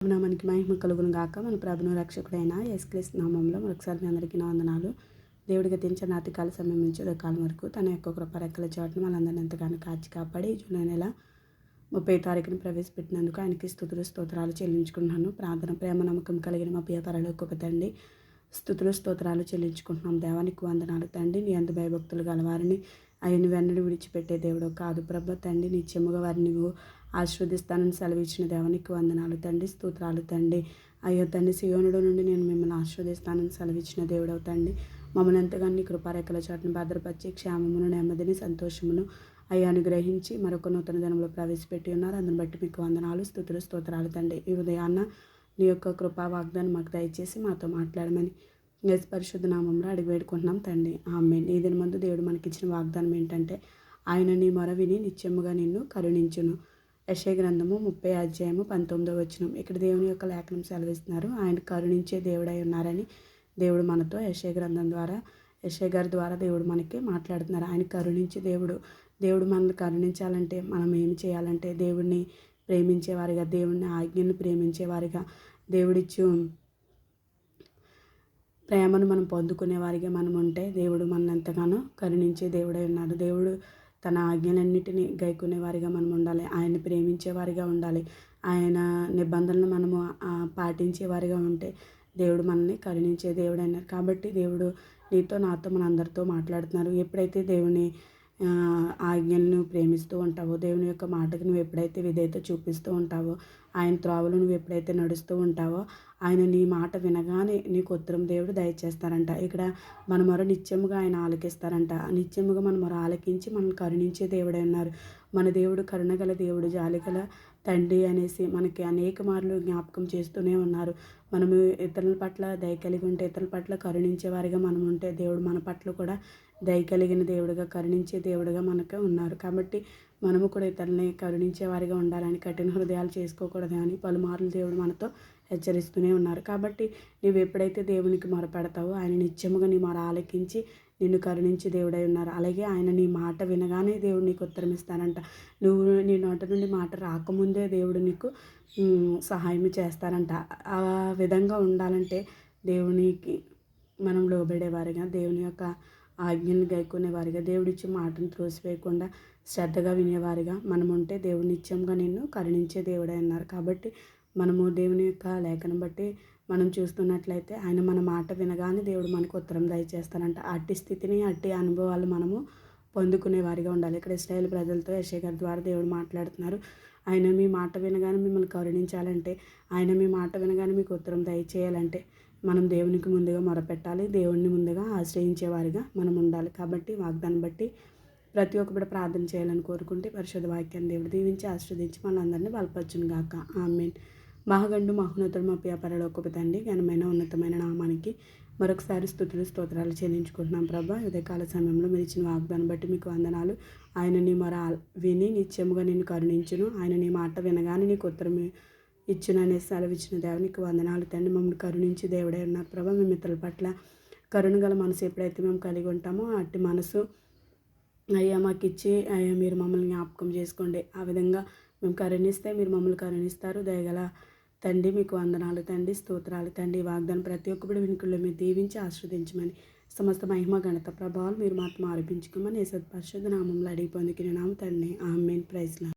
నామానికి మహిమ కలుగును గాక. మన ప్రభును రక్షకుడైన యేసుక్రీస్తు నామంలో మరొకసారి మీ అందరికీ నా వందనాలు. దేవుడికి గతించిన నాతికాల సమయం నుంచి ఉదయకాలం వరకు తన యొక్క కృప రెక్కల చాటును మనందరిని ఎంతగానో కాచి కాపాడి జూలై నెల 30వ తారీఖున ప్రవేశపెట్టినందుకు ఆయనకి స్తుతులు స్తోత్రాలు చెల్లించుకుంటున్నాను. ప్రార్థన ప్రేమ నమ్మకం కలిగిన మా ప్రియ పరలోకపు తండ్రి, స్తుతులు స్తోత్రాలు చెల్లించుకుంటున్నాం. దేవానికి వందనాలు తండ్రి. నీ అందు భయభక్తులు గలవారిని ఆయన వెన్నడి విడిచిపెట్టే దేవుడు కాదు ప్రభ తండ్రి. నిత్యముగా వారిని నువ్వు ఆశీర్వదిస్తానని సెలవిచ్చిన దేవానికి వందనాలు తండ్రి. స్తోత్రాలు తండ్రి. అయ్యో తండ్రి, సియోనుడు నుండి నేను మిమ్మల్ని ఆశీర్వదిస్తానని సెలవిచ్చిన దేవుడవు తండ్రి. మమ్మల్ని ఎంతగానో నీ కృపారేఖల చాటును భద్రపరిచి క్షేమమును నెమ్మదిని సంతోషమును అయ్యా అనుగ్రహించి మరొక నూతన దినంలో ప్రవేశపెట్టి ఉన్నారు. అందుని బట్టి మీకు వందనాలు స్తుతులు స్తోత్రాలు తండ్రి. ఈ ఉదయాన్న నీ యొక్క కృపా వాగ్దానం మాకు దయచేసి మాతో మాట్లాడమని యేసు పరిశుద్ధ నామంలో అడిగి వేడుకుంటున్నాం తండ్రి. ఆమేన్. ఈ దిన ముందు దేవుడు మనకిచ్చిన వాగ్దానం ఏంటంటే, ఆయన నీ మొర విని నిత్యముగా నిన్ను కరుణించును. యెషయా గ్రంథము 30వ అధ్యాయము 19వ వచనం. ఇక్కడ దేవుని యొక్క లేఖనం సెలవిస్తున్నారు. ఆయన కరుణించే దేవుడై ఉన్నారని దేవుడు మనతో యెషయా గ్రంథం ద్వారా, యెషయా గారి ద్వారా దేవుడు మనకి మాట్లాడుతున్నారు. ఆయన కరుణించే దేవుడు. దేవుడు మనల్ని కరుణించాలంటే మనం ఏం చేయాలంటే, దేవుడిని ప్రేమించేవారిగా, దేవుడిని ఆజ్ఞను ప్రేమించేవారిగా, దేవుడిచ్చు ప్రేమను మనం పొందుకునేవారిగా మనం ఉంటే దేవుడు మనల్ని ఎంతగానో కరుణించే దేవుడై ఉన్నారు. దేవుడు తన ఆజ్ఞలన్నిటినీ గైకొనేవారిగా మనం ఉండాలి. ఆయన్ని ప్రేమించేవారిగా ఉండాలి. ఆయన నిబంధనలు మనము పాటించేవారిగా ఉంటే దేవుడు మనల్ని కరుణించే దేవుడు అన్నారు. కాబట్టి దేవుడు నీతో నాతో మనందరితో మాట్లాడుతున్నారు. ఎప్పుడైతే దేవుని ఆజ్ఞలను ప్రేమిస్తూ ఉంటావో, దేవుని యొక్క మాటకు నువ్వు ఎప్పుడైతే విధేయత చూపిస్తూ ఉంటావో, ఆయన త్రోవలో నువ్వు ఎప్పుడైతే నడుస్తూ ఉంటావో, ఆయన నీ మాట వినగానే నీకు ఉత్తరం దేవుడు దయచేస్తారంట. ఇక్కడ మన మొర నిత్యముగా ఆయన ఆలకిస్తారంట. నిత్యముగా మన మొర ఆలకించి మనల్ని కరుణించే దేవుడై ఉన్నారు. మన దేవుడు కరుణగల దేవుడు, జాలిగల తండ్రి అనేసి మనకి అనేక మార్లు జ్ఞాపకం చేస్తూనే ఉన్నారు. మనము ఇతరుల పట్ల దయ కలిగి ఉంటే, ఇతరుల పట్ల కరుణించే వారిగా మనం ఉంటే, దేవుడు మన పట్ల కూడా దయ కలిగిన దేవుడుగా, కరుణించే దేవుడుగా మనకు ఉన్నారు. కాబట్టి మనము కూడా ఇతరులని కరుణించే వారిగా ఉండాలని, కఠిన హృదయాలు చేసుకోకూడదని పలుమార్లు దేవుడు మనతో హెచ్చరిస్తూనే ఉన్నారు. కాబట్టి నువ్వు ఎప్పుడైతే దేవునికి మొరపెడతావో, ఆయన నిత్యముగా నీ మొర ఆలకించి నిన్ను కరుణించి దేవుడై ఉన్నారు. అలాగే ఆయన నీ మాట వినగానే దేవుడు నీకు ఉత్తరం ఇస్తారంట. నువ్వు నీ నోట నుండి మాట రాకముందే దేవుడు నీకు సహాయం చేస్తారంట. ఆ విధంగా ఉండాలంటే దేవునికి మనం లోబడేవారిగా, దేవుని యొక్క ఆజ్ఞలను గైకొనేవారిగా, దేవుడిచ్చే మాటను త్రోసివేయకుండా శ్రద్ధగా వినేవారిగా మనం ఉంటే దేవుడు నిత్యంగా నిన్ను కరుణించే దేవుడై ఉన్నారు. కాబట్టి మనము దేవుని యొక్క లేఖను బట్టి మనం చూస్తున్నట్లయితే ఆయన మన మాట వినగానే దేవుడు మనకు ఉత్తరం దయచేస్తారంట. అట్టి స్థితిని, అట్టి అనుభవాలు మనము పొందుకునే వారిగా ఉండాలి. ఇక్కడ ఇశ్రాయేల్ ప్రజలతో యెషయా గారి ద్వారా దేవుడు మాట్లాడుతున్నారు. ఆయన మీ మాట వినగానే మిమ్మల్ని కరుణించాలంటే, ఆయన మీ మాట వినగానే మీకు ఉత్తరం దయచేయాలంటే మనం దేవునికి ముందుగా మొరపెట్టాలి. దేవుణ్ణి ముందుగా ఆశ్రయించేవారిగా మనం ఉండాలి. కాబట్టి వాగ్దానం బట్టి ప్రతి ఒక్క బిడ్డ ప్రార్థన చేయాలని కోరుకుంటే పరిశుద్ధ వాక్యాన్ని దేవుడు దీవించి ఆశీర్వదించి మనందరినీ బలపరచును గాక. ఆమేన్. మహాగండు మహోన్నతుడు మా ప్రియ పరలోకపు తండ్రి, ఘనమైన ఉన్నతమైన నామానికి మరొకసారి స్తుతులు స్తోత్రాలు చెల్లించుకుంటున్నాం ప్రభా. ఉదయకాల సమయంలో మీరు ఇచ్చిన వాగ్దానం బట్టి మీకు వందనాలు. ఆయన నీ మొర విని నిత్యముగా నిన్ను కరుణించును. ఆయన నీ మాట వినగానే నీకు ఉత్తరం ఇచ్చుననేసి సెలవిచ్చిన దేవునికి వందనాలు తండ్రి. మమ్మల్ని కరుణించి దేవుడై ఉన్నారు ప్రభా. మేము ఇతరుల పట్ల కరుణ గల మనసు ఎప్పుడైతే మేము కలిగి ఉంటామో, అట్టి మనసు అయ్యా మాకు ఇచ్చి, అయ్యా మీరు మమ్మల్ని జ్ఞాపకం చేసుకోండి. ఆ విధంగా మేము కరుణిస్తే మీరు మమ్మల్ని కరుణిస్తారు. దయగల తండ్రి మీకు వందనాలు తండ్రి, స్తోత్రాలు తండ్రి. వాగ్దానం ప్రతి ఒక్కటి వినుకుల్లో మీరు దీవించి ఆశీర్వదించమని, సమస్త మహిమ ఘనత ప్రభావాలు మీరు మాత్రం ఆరోపించుకోమని యేసు పరిశుద్ధ నామంలో అడిగి పొందుకునే నామ తండ్రి. ఆమేన్. Praise lord.